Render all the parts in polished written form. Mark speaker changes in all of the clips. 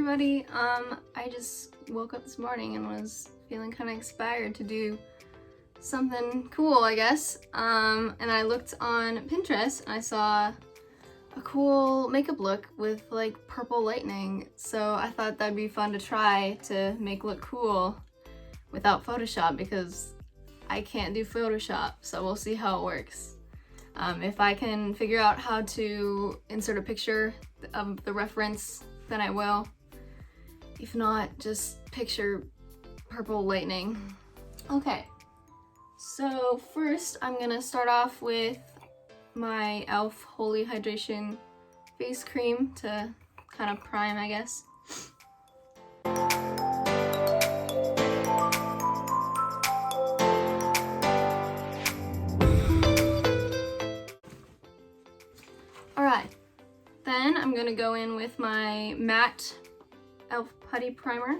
Speaker 1: everybody. I just woke up this morning and was feeling kind of inspired to do something cool, I guess. And I looked on Pinterest and I saw a cool makeup look with like purple lightning. So I thought that'd be fun to try to make look cool without Photoshop because I can't do Photoshop. So we'll see how it works. If I can figure out how to insert a picture of the reference, then I will. If not, just picture purple lightning. Okay, so first I'm gonna start off with my e.l.f. Holy Hydration face cream to kind of prime, I guess. Alright, then I'm gonna go in with my matte e.l.f. putty primer.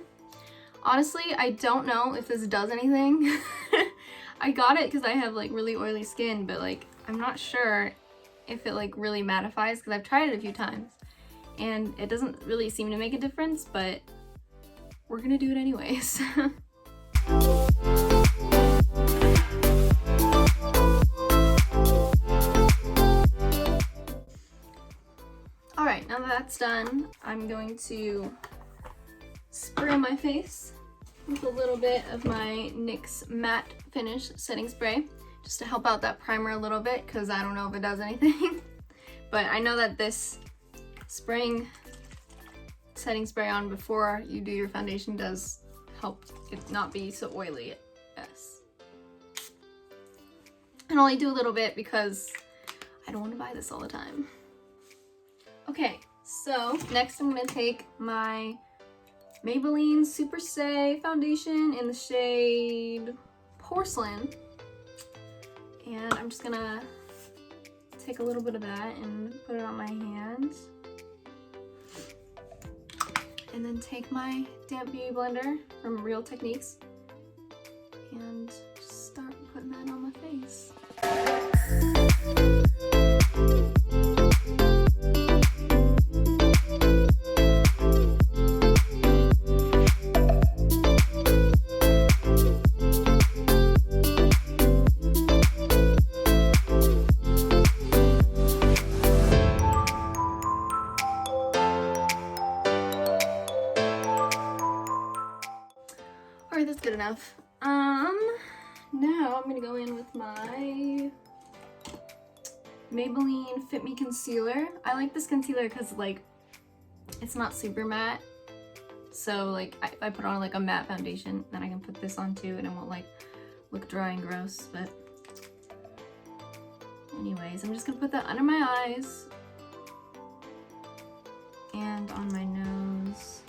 Speaker 1: Honestly, I don't know if this does anything. I got it because I have like really oily skin, but like I'm not sure if it like really mattifies because I've tried it a few times and it doesn't really seem to make a difference, but we're gonna do it anyways. Alright, now that that's done, I'm going to spray my face with a little bit of my NYX Matte Finish Setting Spray, just to help out that primer a little bit, because I don't know if it does anything. But I know that this spraying setting spray on before you do your foundation does help it not be so oily. Yes. And only do a little bit because I don't want to buy this all the time. Okay, so next I'm going to take my Maybelline Super foundation in the shade Porcelain, and I'm just gonna take a little bit of that and put it on my hands, and then take my damp beauty blender from Real Techniques and just start putting that on my face. Alright, that's good enough. Now I'm gonna go in with my Maybelline FitMe concealer. I like this concealer because like it's not super matte, so like if I put on like a matte foundation, then I can put this on too and it won't like look dry and gross. But anyways, I'm just gonna put that under my eyes and on my nose.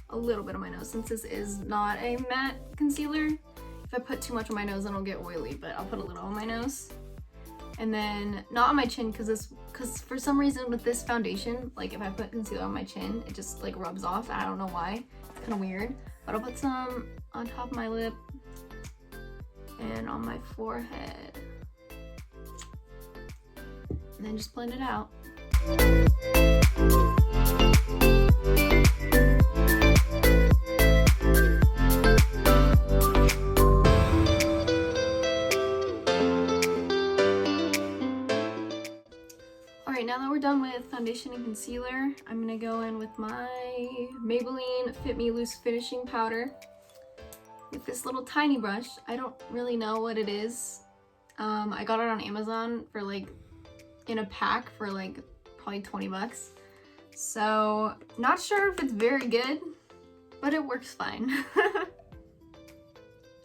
Speaker 1: A little bit on my nose, since this is not a matte concealer. If I put too much on my nose, then it'll get oily, but I'll put a little on my nose. And then not on my chin, because for some reason with this foundation, like if I put concealer on my chin, it just like rubs off. I don't know why. It's kind of weird. But I'll put some on top of my lip and on my forehead. And then just blend it out. Alright, now that we're done with foundation and concealer, I'm going to go in with my Maybelline FitMe Loose Finishing Powder with this little tiny brush. I don't really know what it is. I got it on Amazon for like in a pack for like probably 20 bucks. So not sure if it's very good, but it works fine.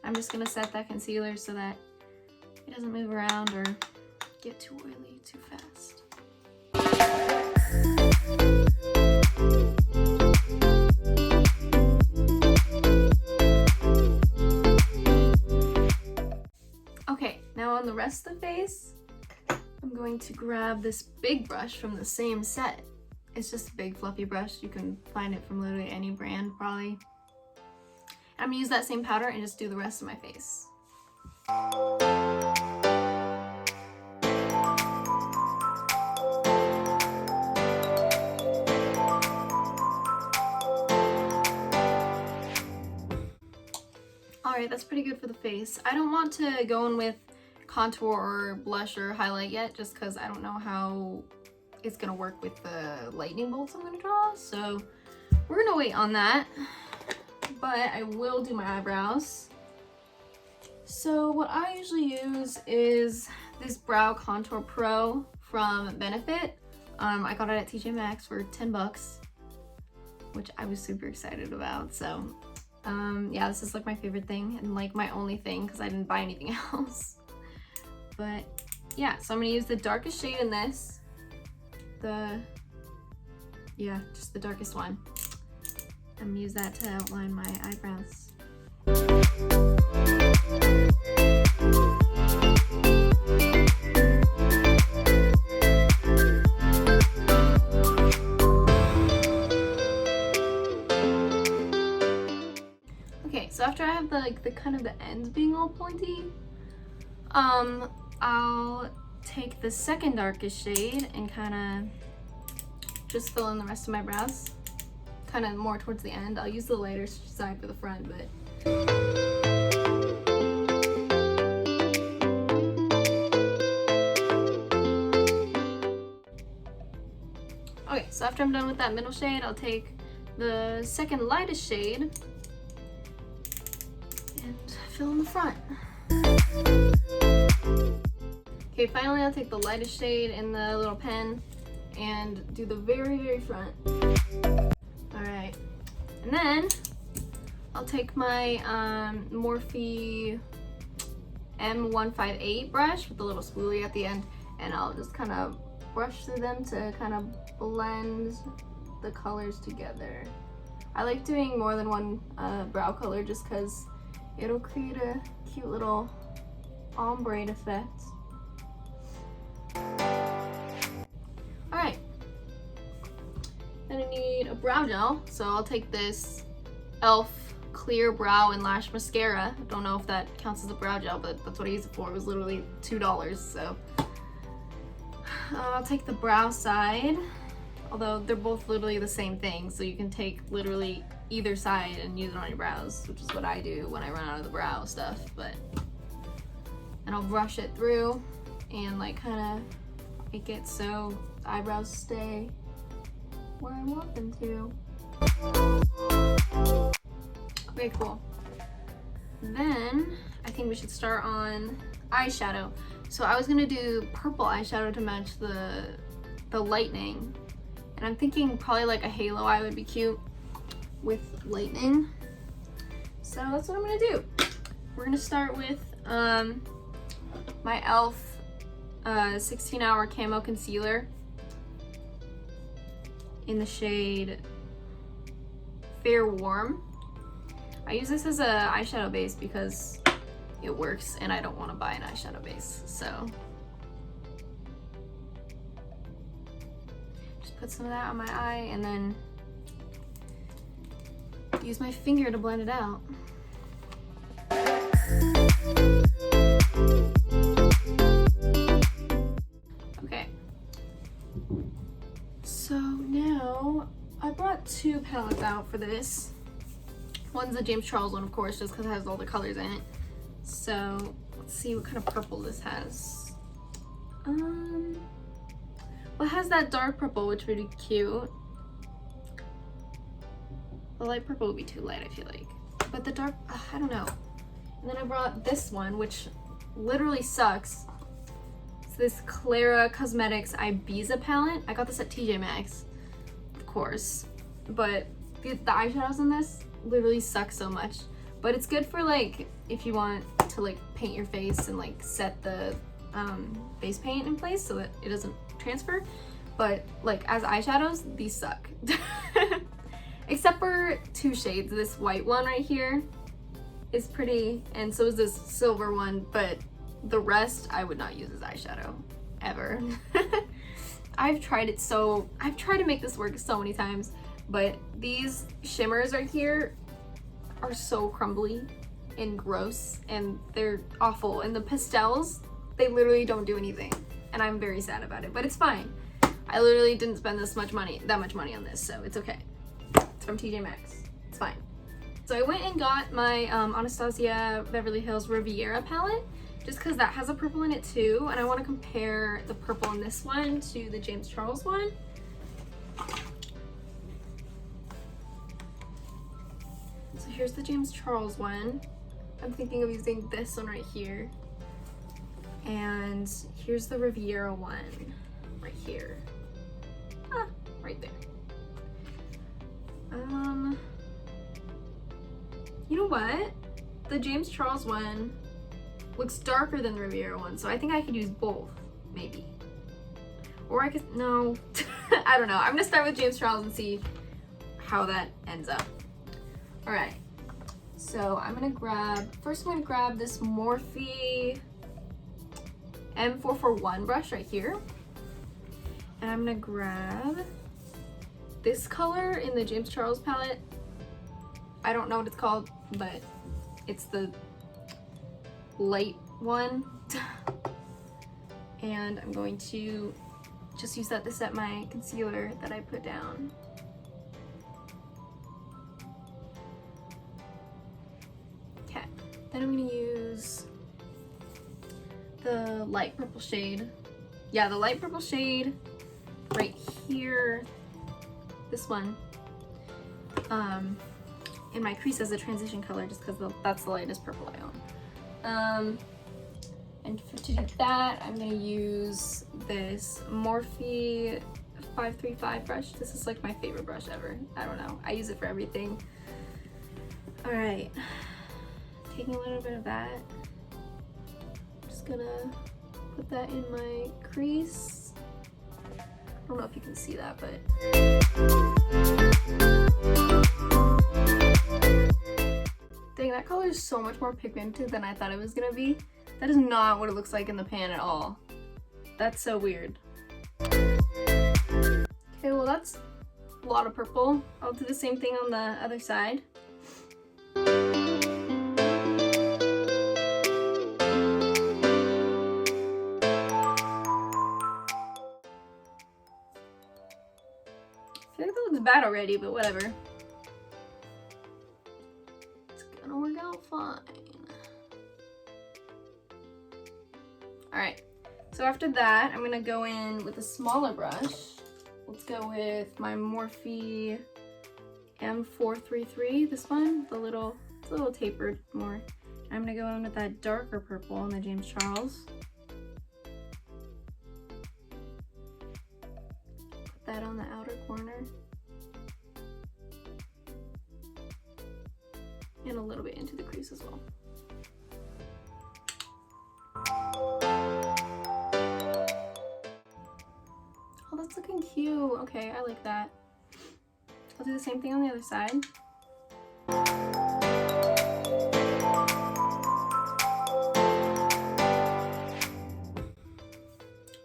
Speaker 1: I'm just going to set that concealer so that it doesn't move around or get too oily too fast. Okay, now on the rest of the face, I'm going to grab this big brush from the same set. It's just a big fluffy brush. You can find it from literally any brand probably. I'm gonna use that same powder and just do the rest of my face. Alright, that's pretty good for the face. I don't want to go in with contour or blush or highlight yet, just because I don't know how it's gonna work with the lightning bolts I'm gonna draw, so we're gonna wait on that. But I will do my eyebrows. So what I usually use is this Brow Contour Pro from Benefit. I got it at TJ Maxx for 10 bucks, which I was super excited about. So yeah, this is like my favorite thing and like my only thing because I didn't buy anything else. But yeah, so I'm gonna use the darkest shade in this. Just the darkest one. I'm gonna use that to outline my eyebrows. Okay, so after I have the kind of the ends being all pointy, I'll take the second darkest shade and kind of just fill in the rest of my brows. Kind of more towards the end. I'll use the lighter side for the front, but okay, so after I'm done with that middle shade, I'll take the second lightest shade and fill in the front. Okay, finally I'll take the lightest shade in the little pen and do the very, very front. Alright, and then I'll take my Morphe M158 brush with the little spoolie at the end, and I'll just kind of brush through them to kind of blend the colors together. I like doing more than one brow color just because it'll create a cute little ombre effect. Alright, then I need a brow gel, so I'll take this e.l.f. Clear Brow and Lash Mascara. I don't know if that counts as a brow gel, but that's what I used it for. It was literally $2, so I'll take the brow side, although they're both literally the same thing, so you can take literally either side and use it on your brows, which is what I do when I run out of the brow stuff. And I'll brush it through and like kind of make it so the eyebrows stay where I want them to. Okay, cool. Then I think we should start on eyeshadow. So I was gonna do purple eyeshadow to match the lightning, and I'm thinking probably like a halo eye would be cute with lightning. So that's what I'm gonna do. We're gonna start with my e.l.f. 16-hour camo concealer in the shade Fair Warm. I use this as a eyeshadow base because it works and I don't want to buy an eyeshadow base, so just put some of that on my eye and then use my finger to blend it out. Okay, so now I brought two palettes out for this. One's the James Charles one, of course, just because it has all the colors in it. So let's see what kind of purple this has. Well, it has that dark purple, which would be cute. The light purple would be too light, I feel like. But the dark, I don't know. And then I brought this one, which literally sucks. It's this Clara Cosmetics Ibiza palette. I got this at TJ Maxx, of course. But the eyeshadows in this literally suck so much. But it's good for like if you want to like paint your face and like set the face paint in place so that it doesn't transfer. But like as eyeshadows, these suck. Except for two shades. This white one right here is pretty, and so is this silver one, but the rest I would not use as eyeshadow ever. I've tried to make this work so many times, but these shimmers right here are so crumbly and gross and they're awful, and the pastels, they literally don't do anything, and I'm very sad about it, but it's fine. I literally didn't spend that much money on this, so it's okay. It's from TJ Maxx. It's fine. So I went and got my Anastasia Beverly Hills Riviera palette, just because that has a purple in it too, and I want to compare the purple in this one to the James Charles one. So here's the James Charles one. I'm thinking of using this one right here. And here's the Riviera one right here. Right there. You know what? The James Charles one looks darker than the Riviera one, so I think I could use both, maybe. Or I could, no, I don't know. I'm gonna start with James Charles and see how that ends up. All right, so first I'm gonna grab this Morphe M441 brush right here. And I'm gonna grab this color in the James Charles palette. I don't know what it's called, but it's the light one. And I'm going to just use that to set my concealer that I put down. Okay, then I'm gonna use the light purple shade. Yeah, the light purple shade right here, this one, in my crease as a transition color, just because that's the lightest purple I own. And to do that, I'm gonna use this Morphe 535 brush. This is like my favorite brush ever. I don't know, I use it for everything. All right, taking a little bit of that. Just gonna put that in my crease. I don't know if you can see that, but dang, that color is so much more pigmented than I thought it was gonna be. That is not what it looks like in the pan at all. That's so weird. Okay, well that's a lot of purple. I'll do the same thing on the other side. I feel like that looks bad already, but whatever. It's gonna work out fine. Alright, so after that, I'm gonna go in with a smaller brush. Let's go with my Morphe M433, this one, it's a little tapered more. I'm gonna go in with that darker purple in the James Charles. Put that on the outer corner. And a little bit into the crease as well. Oh, that's looking cute. Okay, I like that. I'll do the same thing on the other side.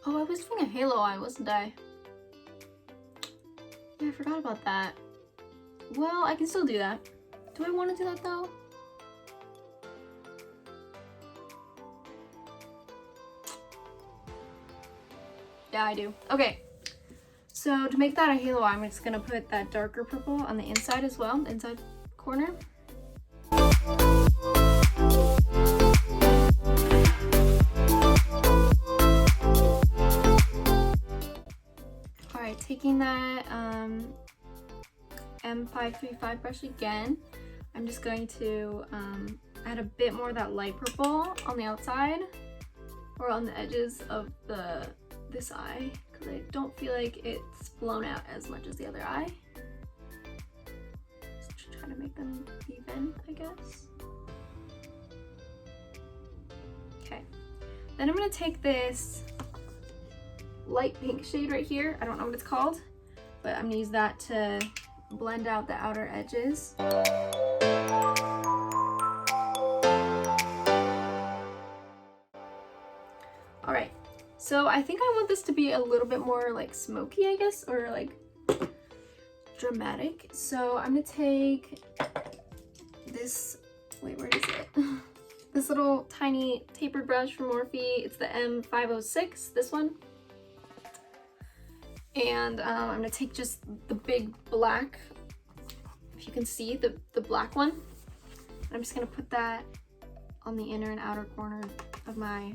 Speaker 1: Oh, I was doing a halo eye, wasn't I? Yeah, I forgot about that. Well, I can still do that. Do I want to do that though? Yeah, I do. Okay. So to make that a halo eye, I'm just gonna put that darker purple on the inside as well, the inside corner. Alright, taking that M535 brush again, I'm just going to add a bit more of that light purple on the outside or on the edges of this eye, because I don't feel like it's blown out as much as the other eye. Just try to make them even, I guess. Okay, then I'm gonna take this light pink shade right here. I don't know what it's called, but I'm gonna use that to blend out the outer edges. All right. So I think I want this to be a little bit more like smoky, I guess, or like dramatic. So I'm gonna take this, wait, where is it? This little tiny tapered brush from Morphe. It's the M506, this one. And I'm gonna take just the big black, if you can see, the black one. I'm just gonna put that on the inner and outer corner of my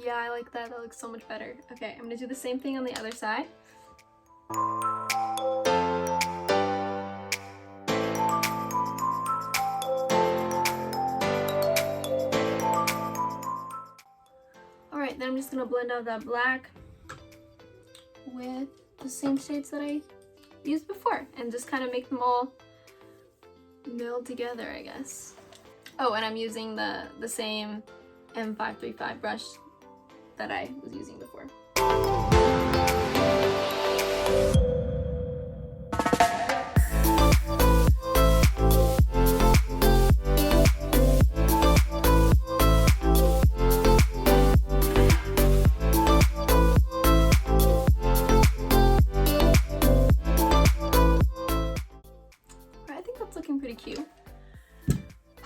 Speaker 1: yeah, I like that. That looks so much better. Okay, I'm gonna do the same thing on the other side. Alright, then I'm just gonna blend out that black with the same shades that I used before and just kind of make them all meld together, I guess. Oh, and I'm using the same M535 brush that I was using before. Looking pretty cute.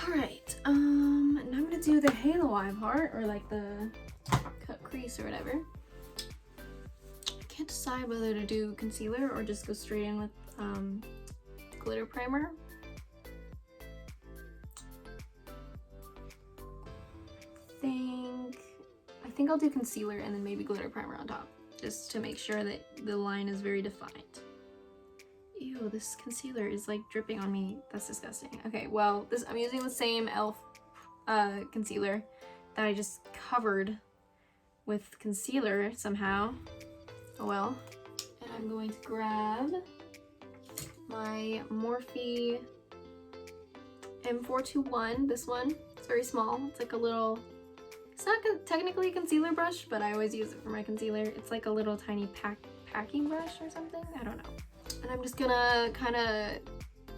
Speaker 1: Alright, now I'm gonna do the halo eye part, or like the cut crease or whatever. I can't decide whether to do concealer or just go straight in with glitter primer. I think I'll do concealer and then maybe glitter primer on top, just to make sure that the line is very defined. Ew, this concealer is like dripping on me. That's disgusting. Okay, well, I'm using the same e.l.f. Concealer that I just covered with concealer somehow. Oh well. And I'm going to grab my Morphe M421. This one. It's very small. It's like a little... It's not technically a concealer brush, but I always use it for my concealer. It's like a little tiny packing brush or something. I don't know. And I'm just gonna kind of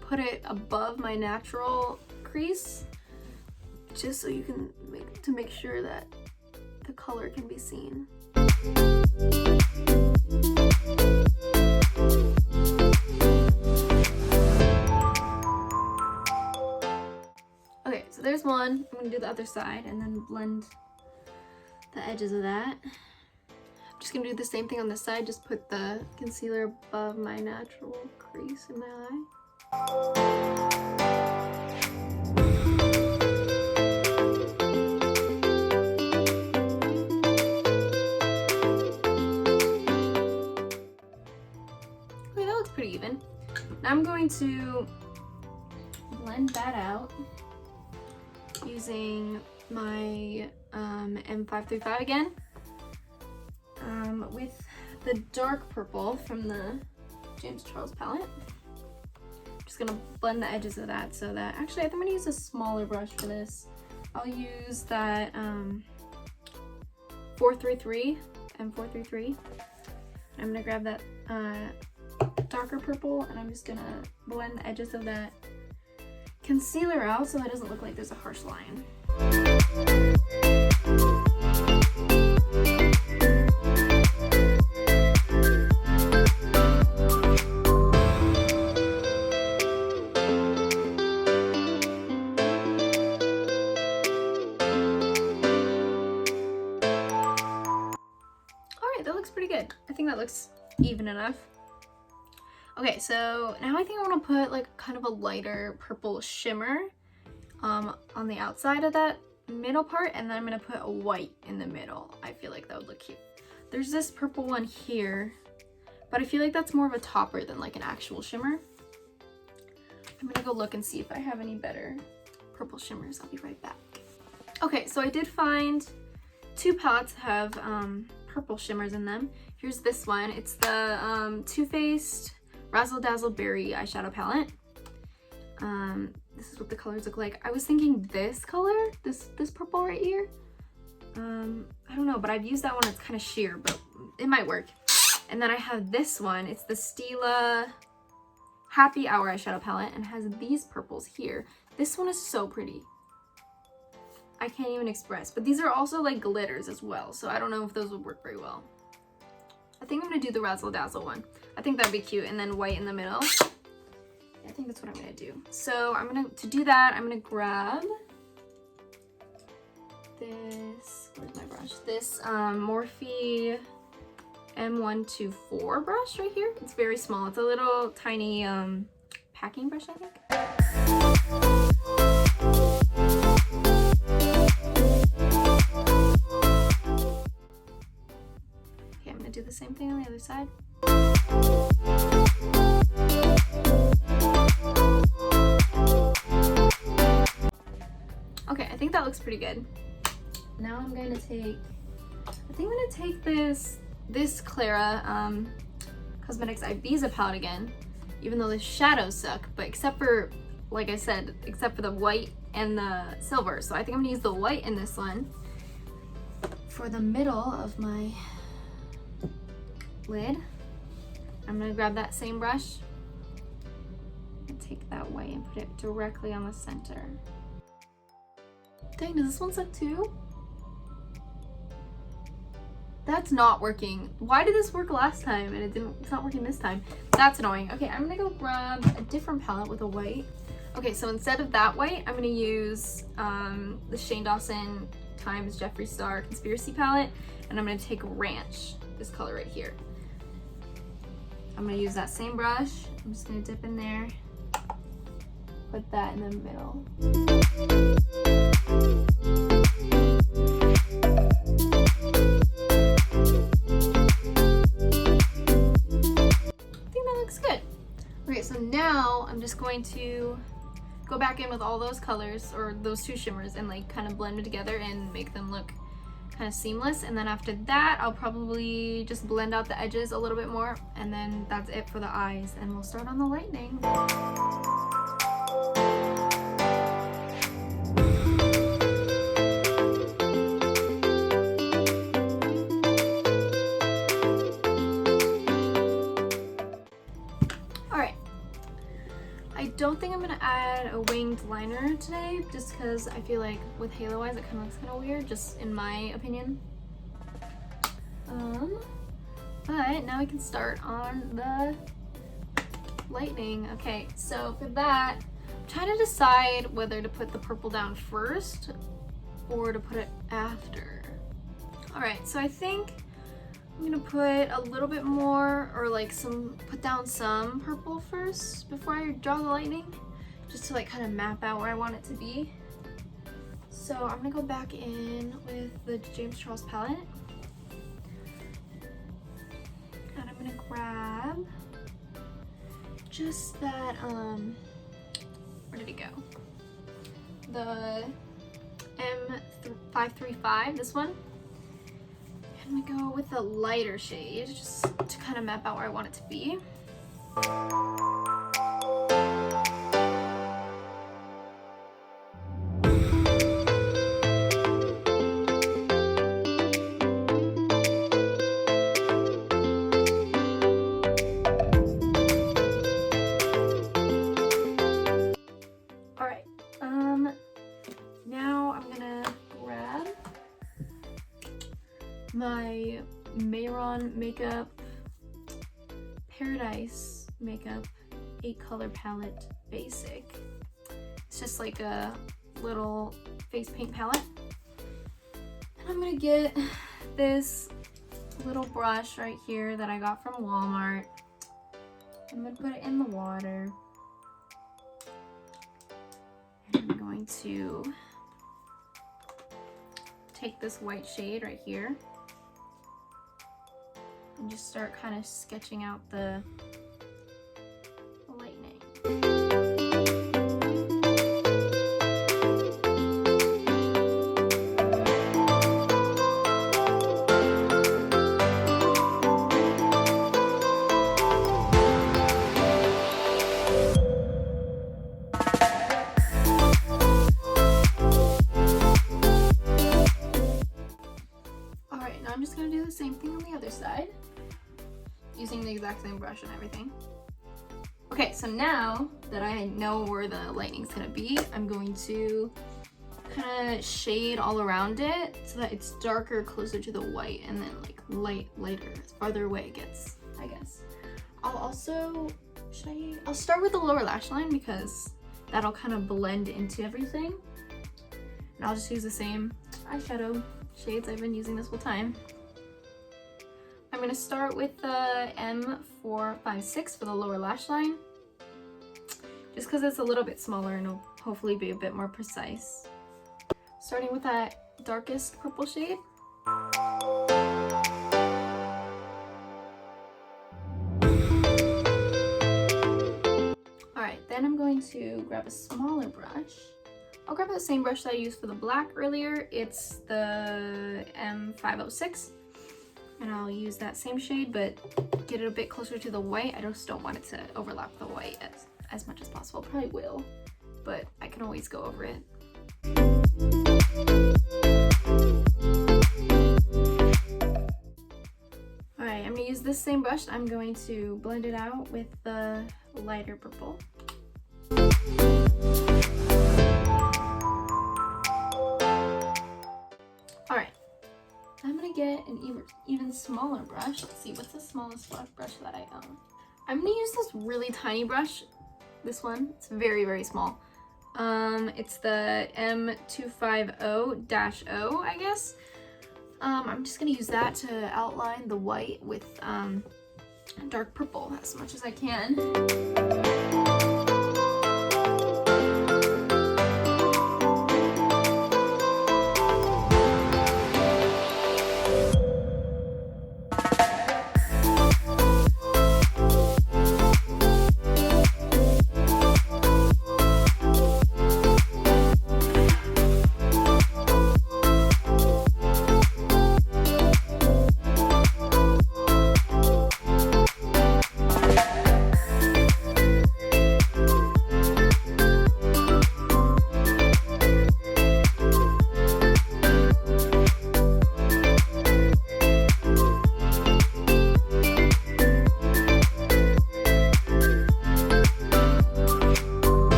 Speaker 1: put it above my natural crease, just so you can make sure that the color can be seen. Okay, so there's one. I'm gonna do the other side and then blend the edges of that. I'm just gonna do the same thing on this side, just put the concealer above my natural crease in my eye. Okay, that looks pretty even. Now I'm going to blend that out using my M535 again. With the dark purple from the James Charles palette. I'm just gonna blend the edges of that so that, actually I think I'm gonna use a smaller brush for this. I'll use that M433. I'm gonna grab that darker purple and I'm just gonna blend the edges of that concealer out so that it doesn't look like there's a harsh line. Pretty good. I think that looks even enough. Okay, so now I think I want to put like kind of a lighter purple shimmer on the outside of that middle part, and then I'm going to put a white in the middle. I feel like that would look cute. There's this purple one here, but I feel like that's more of a topper than like an actual shimmer. I'm gonna go look and see if I have any better purple shimmers. I'll be right back. Okay, so I did find two palettes that have purple shimmers in them. Here's this one. It's the Too Faced Razzle Dazzle Berry eyeshadow palette. This is what the colors look like. I was thinking this color, this purple right here. I don't know, but I've used that one. It's kind of sheer, but it might work. And then I have this one. It's the Stila Happy Hour eyeshadow palette and has these purples here. This one is so pretty. I can't even express, but these are also like glitters as well, so I don't know if those would work very well. I think I'm gonna do the Razzle Dazzle one. I think that'd be cute, and then white in the middle. I think that's what I'm gonna do. So to do that, I'm gonna grab this, where's my brush? This Morphe M124 brush right here. It's very small. It's a little tiny packing brush, I think. Okay, I'm gonna do the same thing on the other side. Okay, I think that looks pretty good. Now I'm going to take, I think I'm going to take this Clara Cosmetics Ibiza palette again, even though the shadows suck, but except for, like I said, except for the white and the silver. So I think I'm going to use the white in this one for the middle of my lid. I'm going to grab that same brush and take that white and put it directly on the center. Dang, does this one suck too? That's not working. Why did this work last time and it's not working this time? That's annoying. Okay, I'm gonna go grab a different palette with a white. Okay, so instead of that white, I'm gonna use the Shane Dawson times Jeffree Star Conspiracy palette, and I'm gonna take Ranch, this color right here. I'm gonna use that same brush. I'm just gonna dip in there, put that in the middle. Okay, so now I'm just going to go back in with all those colors, or those two shimmers, and like kind of blend them together and make them look kind of seamless. And then after that, I'll probably just blend out the edges a little bit more, and then that's it for the eyes, and we'll start on the lightning. I don't think I'm gonna add a winged liner today, just because I feel like with halo eyes it kind of looks kind of weird, just in my opinion. But now we can start on the lightning. Okay, so for that, I'm trying to decide whether to put the purple down first or to put it after. All right, so I think I'm gonna put a little bit more, or like put down some purple first before I draw the lightning, just to like kind of map out where I want it to be. So I'm gonna go back in with the James Charles palette, and I'm gonna grab just that, where did it go? The M535, this one. I'm gonna go with a lighter shade just to kind of map out where I want it to be. All right, now I'm gonna grab my Mehron Makeup Paradise Makeup 8-color palette basic. It's just like a little face paint palette. And I'm gonna get this little brush right here that I got from Walmart. I'm gonna put it in the water. And I'm going to take this white shade right here and just start kind of sketching out the lightning. Alright, now I'm just going to do the same thing on the other side, using the exact same brush and everything. Okay, so now that I know where the lightning's gonna be, I'm going to kind of shade all around it so that it's darker closer to the white, and then like lighter as farther away it gets, I guess. I'll also, I'll start with the lower lash line because that'll kind of blend into everything. And I'll just use the same eyeshadow shades I've been using this whole time. I'm gonna start with the M456 for the lower lash line, just because it's a little bit smaller and it'll hopefully be a bit more precise. Starting with that darkest purple shade. Alright, then I'm going to grab a smaller brush. I'll grab the same brush that I used for the black earlier. It's the M506. And I'll use that same shade, but get it a bit closer to the white. I just don't want it to overlap the white as much as possible. Probably will, but I can always go over it. Alright, I'm going to use this same brush. I'm going to blend it out with the lighter purple. Alright, I'm going to get an even smaller brush. Let's see, what's the smallest brush that I own? I'm going to use this really tiny brush. This one, it's very, very small. It's the M250-O, I guess. I'm just gonna use that to outline the white with dark purple as much as I can.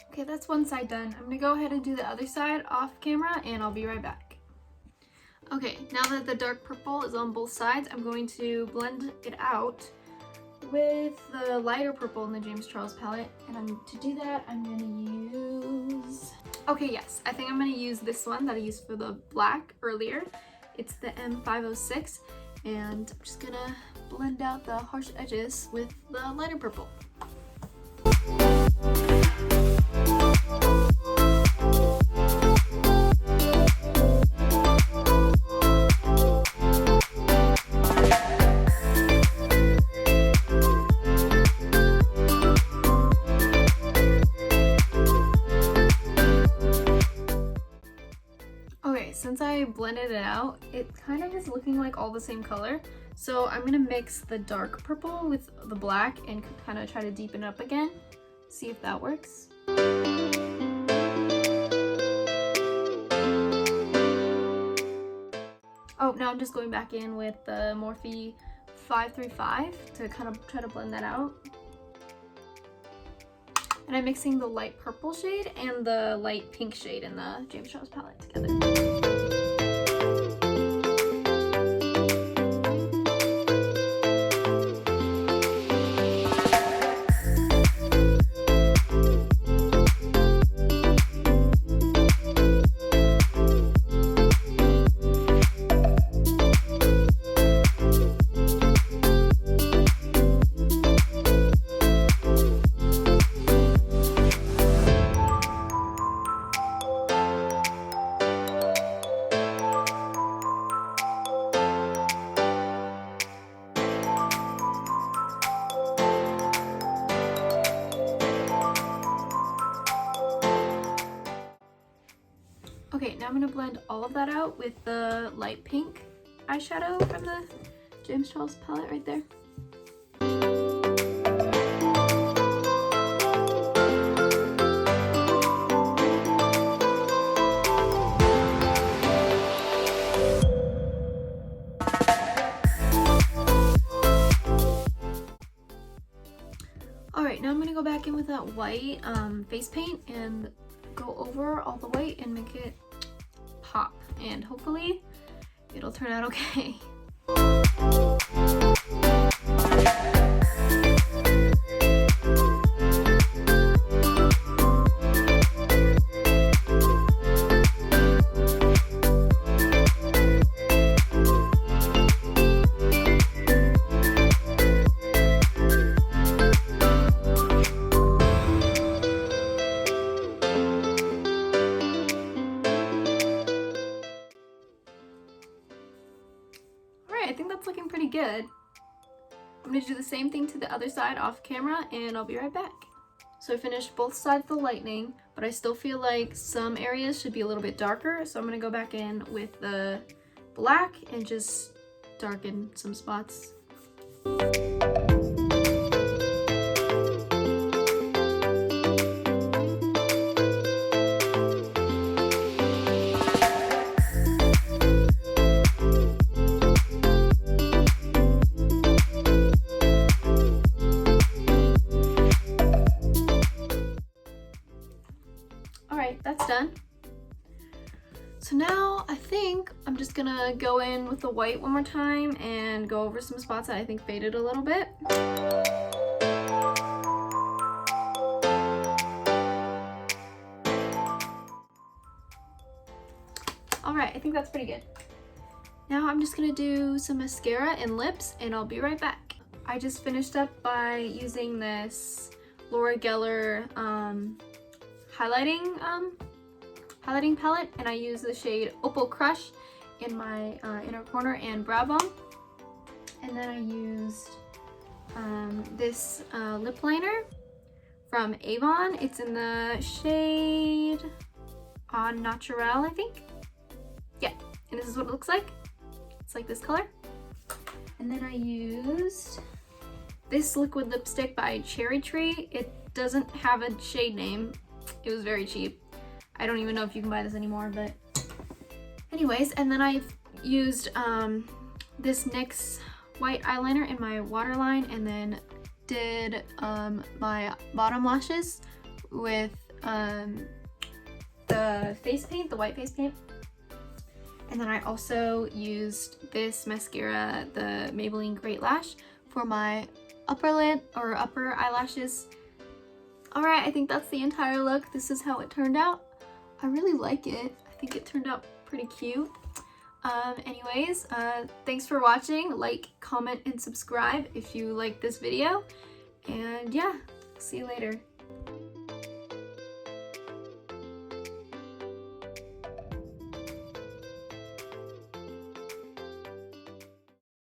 Speaker 1: Okay, that's one side done. I'm gonna go ahead and do the other side off camera and I'll be right back. Okay, now that the dark purple is on both sides, I'm going to blend it out with the lighter purple in the James Charles palette. And to do that, I'm gonna use... Okay, yes, I think I'm gonna use this one that I used for the black earlier. It's the M506, and I'm just gonna blend out the harsh edges with the lighter purple. Okay, since I blended it out, it kind of is looking like all the same color. So I'm gonna mix the dark purple with the black and kind of try to deepen it up again. See if that works. Oh, now I'm just going back in with the Morphe 535 to kind of try to blend that out. And I'm mixing the light purple shade and the light pink shade in the James Charles palette together. Okay, now I'm going to blend all of that out with the light pink eyeshadow from the James Charles palette right there. Alright, now I'm going to go back in with that white face paint and go over all the white and make it pop, and hopefully it'll turn out okay. right, I think that's looking pretty good. I'm gonna do the same thing to the other side off camera and I'll be right back. So I finished both sides of the lightning, but I still feel like some areas should be a little bit darker. So I'm gonna go back in with the black and just darken some spots. Alright, that's done. So now I think I'm just gonna go in with the white one more time and go over some spots that I think faded a little bit. Alright, I think that's pretty good. Now I'm just gonna do some mascara and lips and I'll be right back. I just finished up by using this Laura Geller highlighting palette, and I use the shade Opal Crush in my inner corner and brow bone. And then I used this lip liner from Avon. It's in the shade Natural, I think. Yeah, and this is what it looks like. It's like this color. And then I used this liquid lipstick by Chree. It doesn't have a shade name. It was very cheap. I don't even know if you can buy this anymore, but anyways. And then I used this NYX white eyeliner in my waterline, and then did my bottom lashes with the face paint, the white face paint. And then I also used this mascara, the Maybelline Great Lash, for my upper lid or upper eyelashes. Alright, I think that's the entire look. This is how it turned out. I really like it. I think it turned out pretty cute. Anyways, thanks for watching. Like, comment, and subscribe if you like this video. And yeah, see you later.